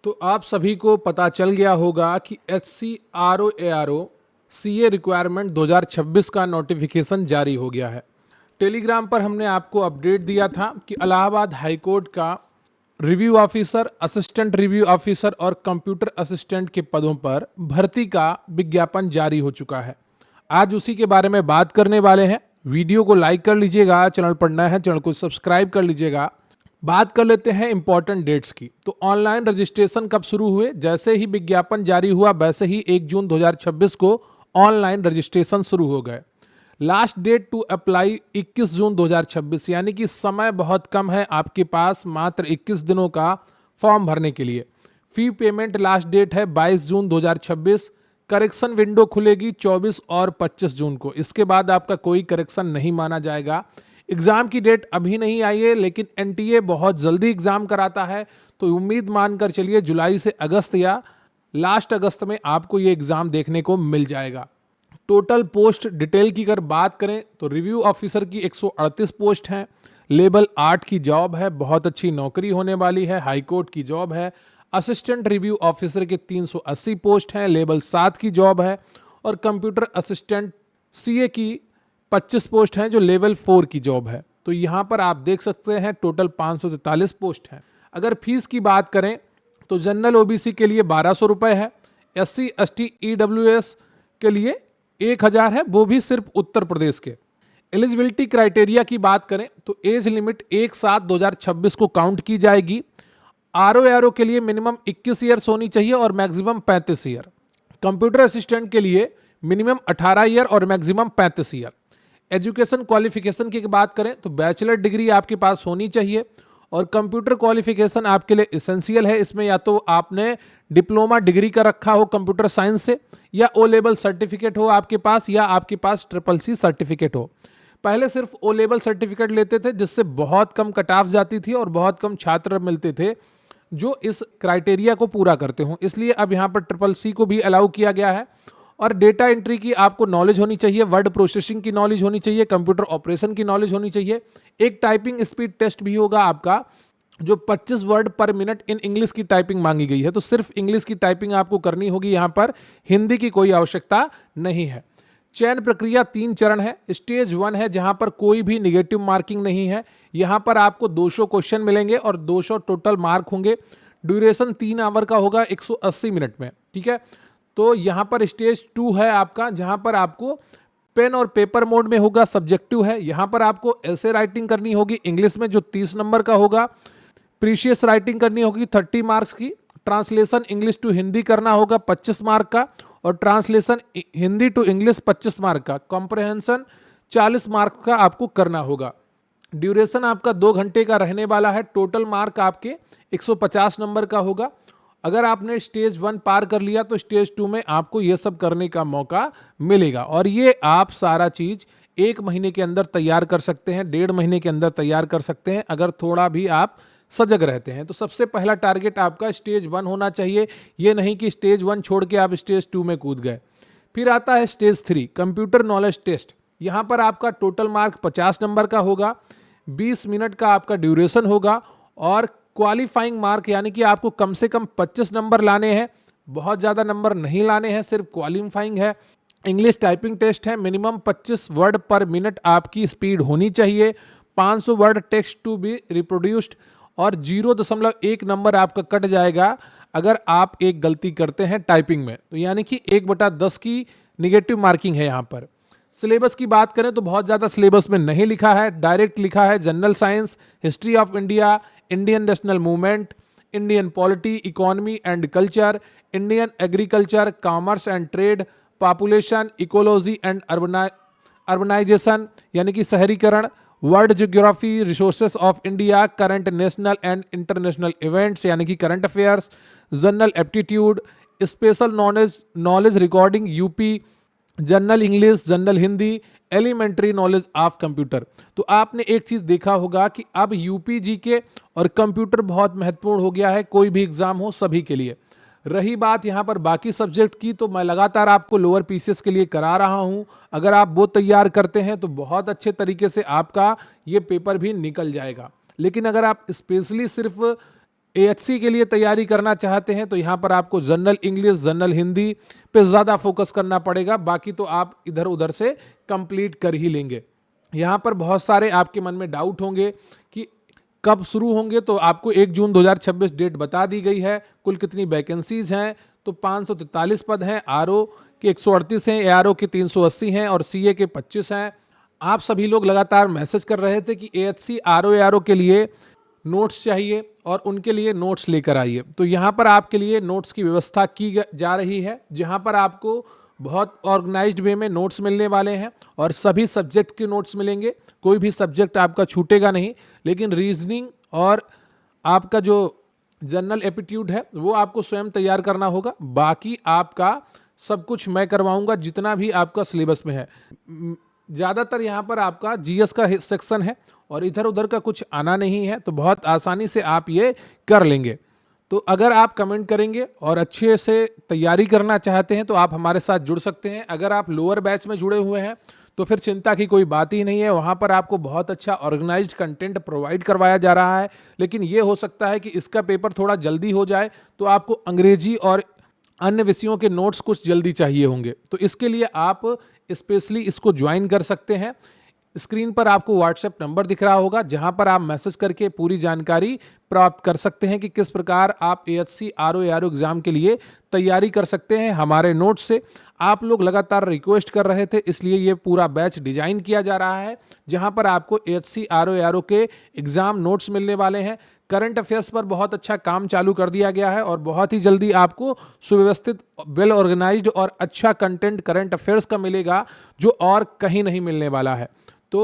तो आप सभी को पता चल गया होगा कि HCRO CA रिक्वायरमेंट 2026 का नोटिफिकेशन जारी हो गया है। टेलीग्राम पर हमने आपको अपडेट दिया था कि इलाहाबाद हाई कोर्ट का review officer, assistant review officer और कंप्यूटर असिस्टेंट के पदों पर भर्ती का विज्ञापन जारी हो चुका है। आज उसी के बारे में बात करने वाले हैं। वीडियो को लाइक कर लीजिएगा, चैनल पर नया है चैनल को सब्सक्राइब कर लीजिएगा। बात कर लेते हैं इंपॉर्टेंट डेट्स की। तो ऑनलाइन रजिस्ट्रेशन कब शुरू हुए? जैसे ही विज्ञापन जारी हुआ वैसे ही 1 जून 2026 को ऑनलाइन रजिस्ट्रेशन शुरू हो गए। लास्ट डेट टू अप्लाई 21 जून 2026, यानी कि समय बहुत कम है आपके पास, मात्र 21 दिनों का फॉर्म भरने के लिए। फी पेमेंट लास्ट डेट है 22 जून 2026। करेक्शन विंडो खुलेगी 24 और 25 जून को। इसके बाद आपका कोई करेक्शन नहीं माना जाएगा। एग्ज़ाम की डेट अभी नहीं आई है, लेकिन एनटीए बहुत जल्दी एग्ज़ाम कराता है, तो उम्मीद मानकर चलिए जुलाई से अगस्त या लास्ट अगस्त में आपको ये एग्ज़ाम देखने को मिल जाएगा। टोटल पोस्ट डिटेल की अगर बात करें तो रिव्यू ऑफिसर की 138 पोस्ट हैं। लेवल 8 की जॉब है, बहुत अच्छी नौकरी होने वाली है, हाई कोर्ट की जॉब है। असिस्टेंट रिव्यू ऑफिसर के 380 पोस्ट हैं, लेवल 7 की जॉब है। और कंप्यूटर असिस्टेंट सीए की 25 पोस्ट हैं जो लेवल 4 की जॉब है। तो यहाँ पर आप देख सकते हैं टोटल 543 पोस्ट हैं। अगर फीस की बात करें तो जनरल ओबीसी के लिए 1200 रुपये है, SC ST EWS के लिए 1000 है, वो भी सिर्फ उत्तर प्रदेश के। एलिजिबिलिटी क्राइटेरिया की बात करें तो एज लिमिट 1/7/2026 को काउंट की जाएगी। RO के लिए मिनिमम 21 ईयर्स होनी चाहिए और मैक्सिमम 35 ईयर। कंप्यूटर असिस्टेंट के लिए मिनिमम 18 ईयर और मैक्सिमम 35 ईयर। एजुकेशन क्वालिफिकेशन की बात करें तो बैचलर डिग्री आपके पास होनी चाहिए और कंप्यूटर क्वालिफिकेशन आपके लिए इसेंशियल है। इसमें या तो आपने डिप्लोमा डिग्री का रखा हो कंप्यूटर साइंस से, या ओ लेवल सर्टिफिकेट हो आपके पास, या आपके पास CCC सर्टिफिकेट हो। पहले सिर्फ ओ लेवल सर्टिफिकेट लेते थे, जिससे बहुत कम कट ऑफ जाती थी और बहुत कम छात्र मिलते थे जो इस क्राइटेरिया को पूरा करते हों। इसलिए अब यहाँ पर CCC को भी अलाउ किया गया है। और डेटा एंट्री की आपको नॉलेज होनी चाहिए, वर्ड प्रोसेसिंग की नॉलेज होनी चाहिए, कंप्यूटर ऑपरेशन की नॉलेज होनी चाहिए। एक टाइपिंग स्पीड टेस्ट भी होगा आपका, जो 25 word per minute in English की टाइपिंग मांगी गई है। तो सिर्फ इंग्लिश की टाइपिंग आपको करनी होगी, यहाँ पर हिंदी की कोई आवश्यकता नहीं है। चयन प्रक्रिया 3 चरण है। स्टेज 1 है जहां पर कोई भी निगेटिव मार्किंग नहीं है। यहां पर आपको 200 क्वेश्चन मिलेंगे और 200 टोटल मार्क होंगे। ड्यूरेशन 3 आवर का होगा 180 मिनट में, ठीक है। तो यहां पर स्टेज 2 है आपका, जहां पर आपको पेन और पेपर मोड में होगा, सब्जेक्टिव है। यहां पर आपको ऐसे राइटिंग करनी होगी इंग्लिश में जो 30 नंबर का होगा। प्रीशियस राइटिंग करनी होगी 30 मार्क्स की। ट्रांसलेशन इंग्लिश टू हिंदी करना होगा 25 मार्क का, और translation Hindi to English 25 mark का। कॉम्प्रहेंशन 40 मार्क का आपको करना होगा। ड्यूरेशन आपका 2 घंटे का रहने वाला है। टोटल मार्क आपके 150 नंबर का होगा। अगर आपने स्टेज 1 पार कर लिया तो स्टेज 2 में आपको ये सब करने का मौका मिलेगा। और ये आप सारा चीज 1 महीने के अंदर तैयार कर सकते हैं, 1.5 महीने के अंदर तैयार कर सकते हैं, अगर थोड़ा भी आप सजग रहते हैं। तो सबसे पहला टारगेट आपका स्टेज 1 होना चाहिए। ये नहीं कि स्टेज 1 छोड़ के आप स्टेज 2 में कूद गए। फिर आता है स्टेज 3, कंप्यूटर नॉलेज टेस्ट। यहाँ पर आपका टोटल मार्क 50 नंबर का होगा, 20 मिनट का आपका ड्यूरेशन होगा, और क्वालिफाइंग मार्क यानी कि आपको कम से कम 25 नंबर लाने हैं, बहुत ज़्यादा नंबर नहीं लाने हैं, सिर्फ क्वालिफाइंग है। इंग्लिश टाइपिंग टेस्ट है, मिनिमम 25 वर्ड पर मिनट आपकी स्पीड होनी चाहिए। 500 word text to be reproduced, और 0.1 नंबर आपका कट जाएगा अगर आप एक गलती करते हैं टाइपिंग में। तो यानी कि 1/10 की निगेटिव मार्किंग है यहाँ पर। सिलेबस की बात करें तो बहुत ज़्यादा सिलेबस में नहीं लिखा है, डायरेक्ट लिखा है general science, history of India, Indian national movement, Indian polity, economy and culture, Indian agriculture, commerce and trade, population, ecology and urbanisation यानी कि शहरीकरण, world geography, resources of India, current national and international events यानी कि current affairs, general aptitude, special knowledge recording UP, general English, general Hindi, elementary knowledge of computer. तो आपने एक चीज़ देखा होगा कि अब यूपी जीके और कंप्यूटर बहुत महत्वपूर्ण हो गया है, कोई भी एग्जाम हो सभी के लिए। रही बात यहाँ पर बाकी सब्जेक्ट की, तो मैं लगातार आपको लोअर पीसीएस के लिए करा रहा हूँ। अगर आप वो तैयार करते हैं तो बहुत अच्छे तरीके से आपका ये पेपर भी निकल जाएगा। लेकिन अगर आप स्पेशली सिर्फ एएचसी के लिए तैयारी करना चाहते हैं तो यहाँ पर आपको जनरल इंग्लिश, जनरल हिंदी पे ज़्यादा फोकस करना पड़ेगा, बाकी तो आप इधर उधर से कंप्लीट कर ही लेंगे। यहाँ पर बहुत सारे आपके मन में डाउट होंगे कि कब शुरू होंगे, तो आपको 1 जून 2026 डेट बता दी गई है। कुल कितनी वैकेंसीज हैं, तो 543 पद हैं, आरओ के 138 हैं, एआरओ के 380 हैं और सीए के 25 हैं। आप सभी लोग लगातार मैसेज कर रहे थे कि एएचसी, आरओ, एआरओ के लिए नोट्स चाहिए और उनके लिए नोट्स लेकर आइए। तो यहाँ पर आपके लिए नोट्स की व्यवस्था की जा रही है, जहाँ पर आपको बहुत ऑर्गेनाइज्ड वे में नोट्स मिलने वाले हैं और सभी सब्जेक्ट के नोट्स मिलेंगे। कोई भी सब्जेक्ट आपका छूटेगा नहीं, लेकिन रीजनिंग और आपका जो जनरल एप्टीट्यूड है वो आपको स्वयं तैयार करना होगा। बाकी आपका सब कुछ मैं करवाऊंगा, जितना भी आपका सिलेबस में है। ज़्यादातर यहाँ पर आपका जीएस का सेक्शन है और इधर उधर का कुछ आना नहीं है, तो बहुत आसानी से आप ये कर लेंगे। तो अगर आप कमेंट करेंगे और अच्छे से तैयारी करना चाहते हैं तो आप हमारे साथ जुड़ सकते हैं। अगर आप लोअर बैच में जुड़े हुए हैं तो फिर चिंता की कोई बात ही नहीं है, वहाँ पर आपको बहुत अच्छा ऑर्गेनाइज्ड कंटेंट प्रोवाइड करवाया जा रहा है। लेकिन ये हो सकता है कि इसका पेपर थोड़ा जल्दी हो जाए, तो आपको अंग्रेजी और अन्य विषयों के नोट्स कुछ जल्दी चाहिए होंगे, तो इसके लिए आप स्पेशली इसको ज्वाइन कर सकते हैं। स्क्रीन पर आपको व्हाट्सएप नंबर दिख रहा होगा, जहां पर आप मैसेज करके पूरी जानकारी प्राप्त कर सकते हैं कि किस प्रकार आप एएचसी, आरओ, एआरओ एग्जाम के लिए तैयारी कर सकते हैं हमारे नोट्स से। आप लोग लगातार रिक्वेस्ट कर रहे थे, इसलिए ये पूरा बैच डिजाइन किया जा रहा है, जहां पर आपको एएचसी, आरओ, एआरओ के एग्जाम नोट्स मिलने वाले हैं। करंट अफेयर्स पर बहुत अच्छा काम चालू कर दिया गया है और बहुत ही जल्दी आपको सुव्यवस्थित, वेल ऑर्गेनाइज्ड और अच्छा कंटेंट करंट अफेयर्स का मिलेगा, जो और कहीं नहीं मिलने वाला है। तो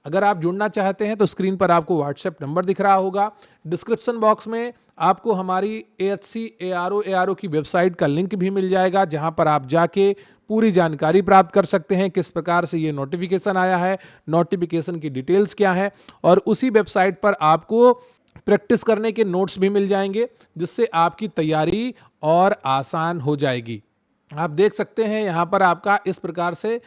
अगर आप जुड़ना चाहते हैं तो स्क्रीन पर आपको व्हाट्सएप नंबर दिख रहा होगा। डिस्क्रिप्शन बॉक्स में आपको हमारी एएचसी, एआरओ, एआरओ की वेबसाइट का लिंक भी मिल जाएगा, जहां पर आप जाके पूरी जानकारी प्राप्त कर सकते हैं, किस प्रकार से ये नोटिफिकेशन आया है, नोटिफिकेशन की डिटेल्स क्या है। और उसी वेबसाइट पर आपको प्रैक्टिस करने के नोट्स भी मिल जाएंगे, जिससे आपकी तैयारी और आसान हो जाएगी। आप देख सकते हैं यहाँ पर आपका इस प्रकार से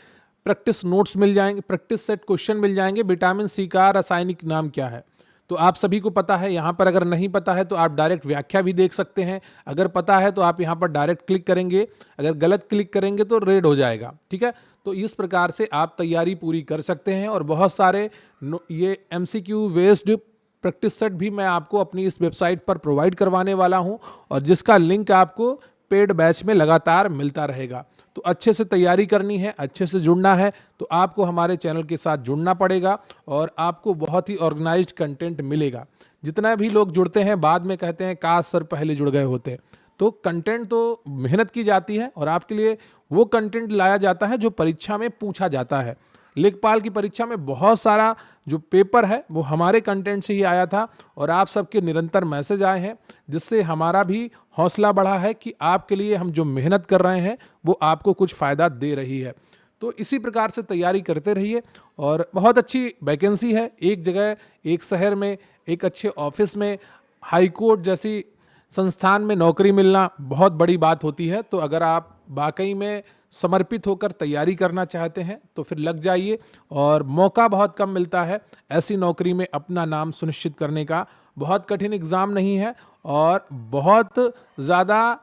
प्रैक्टिस नोट्स मिल जाएंगे, प्रैक्टिस सेट क्वेश्चन मिल जाएंगे। विटामिन सी का रासायनिक नाम क्या है, तो आप सभी को पता है। यहाँ पर अगर नहीं पता है तो आप डायरेक्ट व्याख्या भी देख सकते हैं। अगर पता है तो आप यहाँ पर डायरेक्ट क्लिक करेंगे, अगर गलत क्लिक करेंगे तो रेड हो जाएगा, ठीक है। तो इस प्रकार से आप तैयारी पूरी कर सकते हैं और बहुत सारे ये एमसीक्यू बेस्ड प्रैक्टिस सेट भी मैं आपको अपनी इस वेबसाइट पर प्रोवाइड करवाने वाला हूं, और जिसका लिंक आपको पेड बैच में लगातार मिलता रहेगा। तो अच्छे से तैयारी करनी है, अच्छे से जुड़ना है, तो आपको हमारे चैनल के साथ जुड़ना पड़ेगा और आपको बहुत ही ऑर्गेनाइज्ड कंटेंट मिलेगा। जितना भी लोग जुड़ते हैं बाद में कहते हैं काश सर पहले जुड़ गए होते। तो कंटेंट तो मेहनत की जाती है और आपके लिए वो कंटेंट लाया जाता है जो परीक्षा में पूछा जाता है। लेखपाल की परीक्षा में बहुत सारा जो पेपर है वो हमारे कंटेंट से ही आया था और आप सबके निरंतर मैसेज आए हैं, जिससे हमारा भी हौसला बढ़ा है कि आपके लिए हम जो मेहनत कर रहे हैं वो आपको कुछ फ़ायदा दे रही है। तो इसी प्रकार से तैयारी करते रहिए और बहुत अच्छी वैकेंसी है। एक जगह, एक शहर में, एक अच्छे ऑफिस में, हाई कोर्ट जैसी संस्थान में नौकरी मिलना बहुत बड़ी बात होती है। तो अगर आप वाकई में समर्पित होकर तैयारी करना चाहते हैं तो फिर लग जाइए, और मौका बहुत कम मिलता है ऐसी नौकरी में अपना नाम सुनिश्चित करने का। बहुत कठिन एग्ज़ाम नहीं है और बहुत ज़्यादा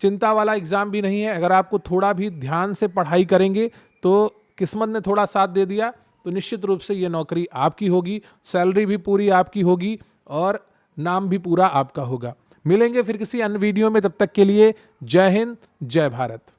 चिंता वाला एग्ज़ाम भी नहीं है। अगर आपको थोड़ा भी ध्यान से पढ़ाई करेंगे तो किस्मत ने थोड़ा साथ दे दिया तो निश्चित रूप से ये नौकरी आपकी होगी, सैलरी भी पूरी आपकी होगी और नाम भी पूरा आपका होगा। मिलेंगे फिर किसी अन्य वीडियो में, तब तक के लिए जय हिंद, जय भारत।